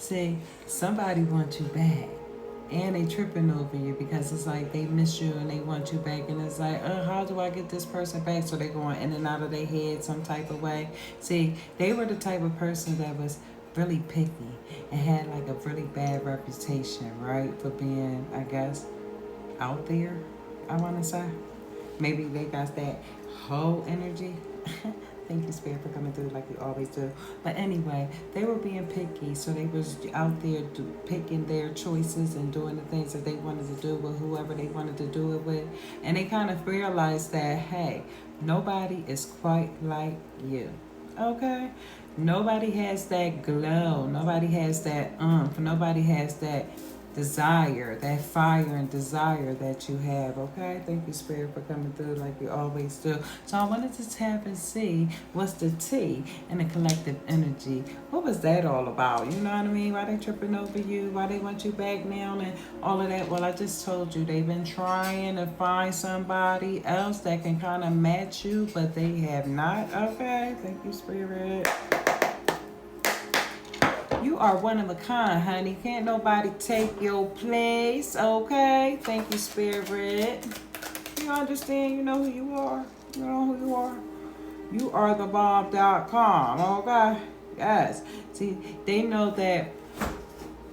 See, somebody wants you back. And they tripping over you because it's like they miss you and they want you back, and it's like, how do I get this person back? So they going in and out of their head some type of way. See, they were the type of person that was really picky and had like a really bad reputation, right, for being, I guess, out there. I want to say maybe they got that whole energy. Thank you, Spirit, for coming through like you always do. But anyway, they were being picky, so they was out there picking their choices and doing the things that they wanted to do with whoever they wanted to do it with. And they kind of realized that, hey, nobody is quite like you. Okay? Nobody has that glow. Nobody has that Nobody has that desire, that fire and desire that you have, okay? Thank you, Spirit, for coming through like you always do. So I wanted to tap and see what's the T in the collective energy. What was that all about? You know what I mean? Why they tripping over you? Why they want you back now and all of that? Well, I just told you they've been trying to find somebody else that can kind of match you, but they have not, okay? Thank you, Spirit. You are one of a kind, honey. Can't nobody take your place, okay? Thank you, Spirit. You understand? You know who you are. You know who you are. You are the bomb.com, okay? Yes. See, they know that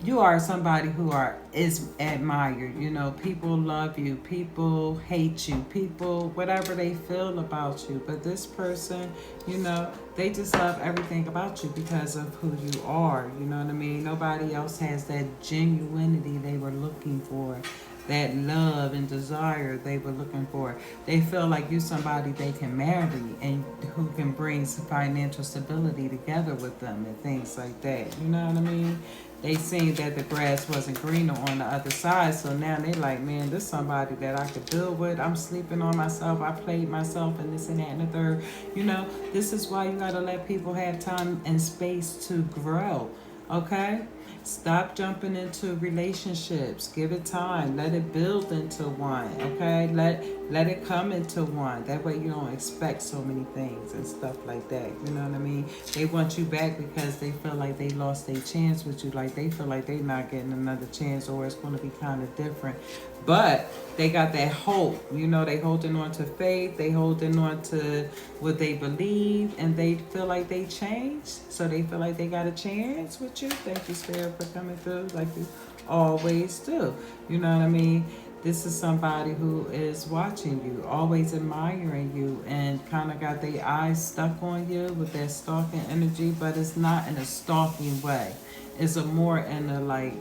you are somebody who is admired. You know, people love you, people hate you, people whatever they feel about you. But this person, you know, they just love everything about you because of who you are. You know what I mean? Nobody else has that genuinity they were looking for, that love and desire they were looking for. They feel like you're somebody they can marry and who can bring some financial stability together with them and things like that. You know what I mean? They seen that the grass wasn't greener on the other side, so now they like, man, this is somebody that I could build with. I'm sleeping on myself. I played myself and this and that and the third. You know, this is why you gotta let people have time and space to grow. Okay? Stop jumping into relationships. Give it time. Let it build into one. Okay? Let it come into one. That way you don't expect so many things and stuff like that. You know what I mean? They want you back because they feel like they lost their chance with you. Like they feel like they're not getting another chance or it's going to be kind of different. But they got that hope. You know, they holding on to faith. They holding on to what they believe. And they feel like they changed. So they feel like they got a chance with you. Thank you, Spirit, for coming through like you always do. You know what I mean? This is somebody who is watching you, always admiring you, and kind of got their eyes stuck on you with that stalking energy, but it's not in a stalking way. It's a more in a like,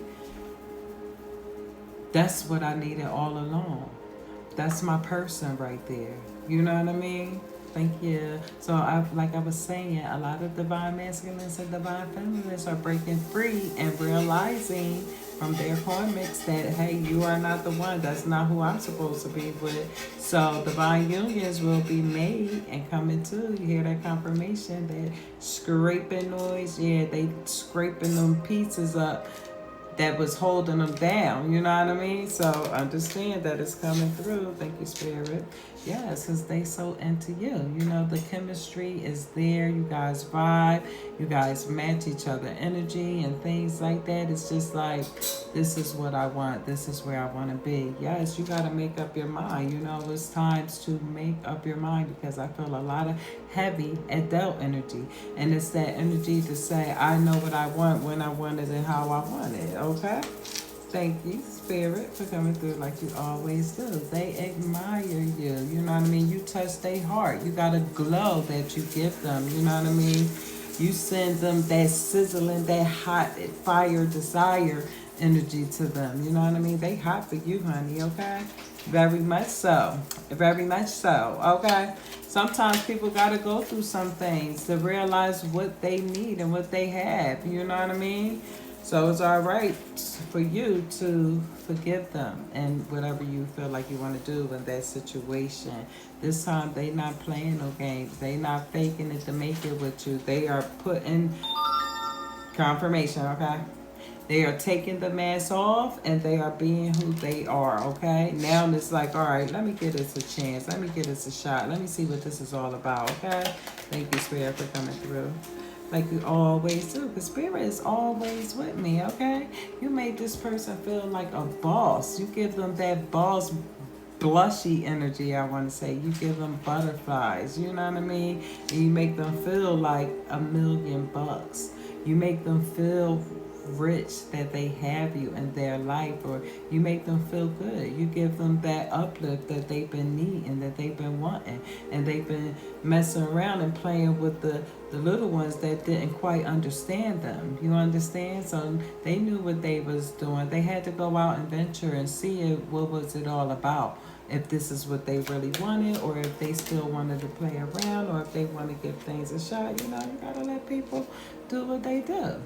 that's what I needed all along. That's my person right there. You know what I mean? Thank you. So, like I was saying, a lot of divine masculines and divine feminines are breaking free and realizing from their karmics that, hey, you are not the one. That's not who I'm supposed to be with. So, divine unions will be made and coming to. You hear that confirmation, that scraping noise? Yeah, they scraping them pieces up that was holding them down, you know what I mean? So understand that it's coming through. Thank you, Spirit. Yes, because they so into you. You know, the chemistry is there. You guys vibe. You guys match each other energy and things like that. It's just like, this is what I want. This is where I want to be. Yes, you got to make up your mind. You know, it's times to make up your mind because I feel a lot of heavy adult energy. And it's that energy to say, I know what I want, when I want it, and how I want it. Okay? Thank you, Spirit, for coming through like you always do. They admire you. You know what I mean? You touch their heart. You got a glow that you give them. You know what I mean? You send them that sizzling, that hot fire desire energy to them. You know what I mean? They hot for you, honey, okay? Very much so. Very much so, okay? Sometimes people got to go through some things to realize what they need and what they have. You know what I mean? So it's all right for you to forgive them and whatever you feel like you want to do in that situation. This time they not playing no games. They not faking it to make it with you. They are putting confirmation, okay? They are taking the mask off and they are being who they are, okay? Now it's like, all right, let me give this a chance. Let me give this a shot. Let me see what this is all about, okay? Thank you, Spirit, for coming through. like you always do. Because spirit is always with me, okay? You make this person feel like a boss. You give them that boss blushy energy, I want to say. You give them butterflies, you know what I mean? And you make them feel like $1,000,000. You make them feel rich that they have you in their life, or you make them feel good. You give them that uplift that they've been needing, that they've been wanting, and they've been messing around and playing with the little ones that didn't quite understand them. You understand? So they knew what they was doing. They had to go out and venture and see it, what was it all about. If this is what they really wanted, or if they still wanted to play around, or if they want to give things a shot. You know, you gotta let people do what they do.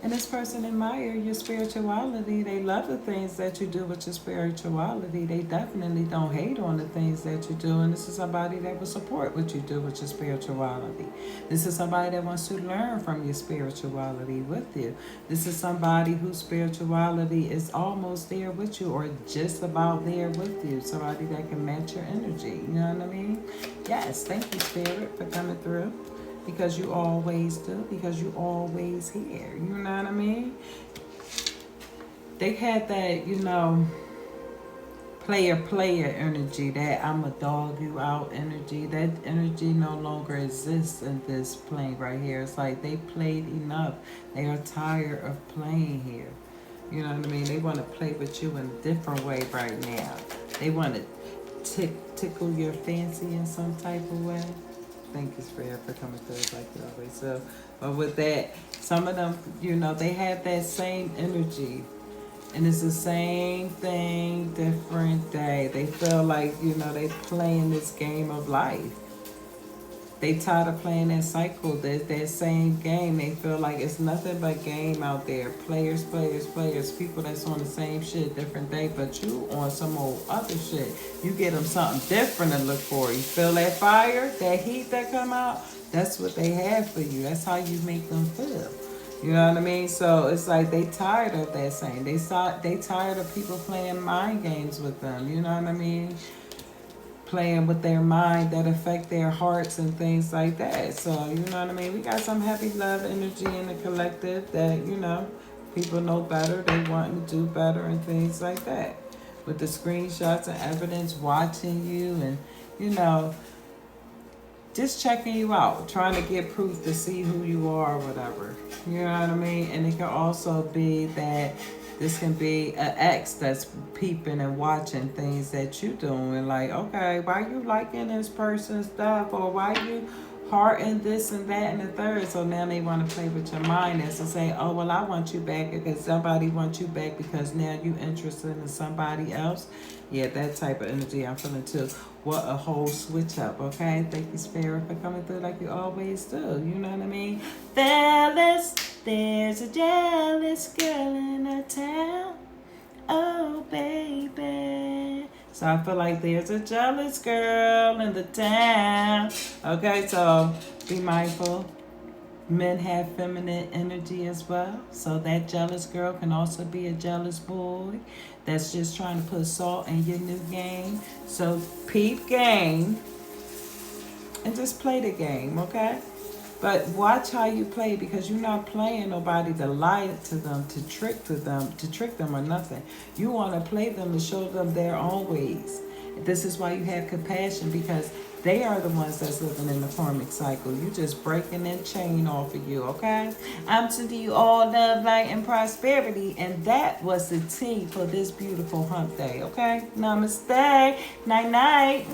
And this person admire your spirituality. They love the things that you do with your spirituality. They definitely don't hate on the things that you do. And this is somebody that will support what you do with your spirituality. This is somebody that wants to learn from your spirituality with you. This is somebody whose spirituality is almost there with you, or just about there with you. Somebody that can match your energy. You know what I mean? Yes, thank you, Spirit, for coming through. Because you always do, because you always here. You know what I mean? They had that, you know, player energy, that I'm a dog you out energy. That energy no longer exists in this plane right here. It's like they played enough. They are tired of playing here. You know what I mean? They want to play with you in a different way right now. They want to tickle your fancy in some type of way. Thank you, Spirit, for coming through like you always do. But with that, some of them, you know, they have that same energy. And it's the same thing, different day. They feel like, you know, they playing this game of life. They tired of playing that cycle, that same game. They feel like it's nothing but game out there. Players, people that's on the same shit, different day, but you on some old other shit. You get them something different to look for. You feel that fire, that heat that come out? That's what they have for you. That's how you make them feel. You know what I mean? So it's like they tired of that same. They tired of people playing mind games with them. You know what I mean? Playing with their mind that affect their hearts and things like that. So, you know what I mean? We got some heavy love energy in the collective that, you know, people know better. They want to do better and things like that. With the screenshots and evidence, watching you and, you know, just checking you out, trying to get proof to see who you are or whatever. You know what I mean? And it can also be that this can be an ex that's peeping and watching things that you doing. Like, okay, why you liking this person's stuff? Or why you hearting this and that and the third? So now they want to play with your mind and so say, oh, well, I want you back because somebody wants you back because now you interested in somebody else. Yeah, that type of energy I'm feeling too. What a whole switch up, okay? Thank you, Spirit, for coming through like you always do. You know what I mean? Fellas, there's a jealous girl in a town. Oh, baby. So I feel like there's a jealous girl in the town. Okay, so be mindful. Men have feminine energy as well. So that jealous girl can also be a jealous boy that's just trying to put salt in your new game. So peep game and just play the game, okay? But watch how you play, because you're not playing nobody to lie to them, to trick them or nothing. You want to play them to show them their own ways. This is why you have compassion, because they are the ones that's living in the karmic cycle. You just breaking that chain off of you, okay? I'm sending you all love, light, and prosperity. And that was the tea for this beautiful hump day, okay? Namaste. Night-night.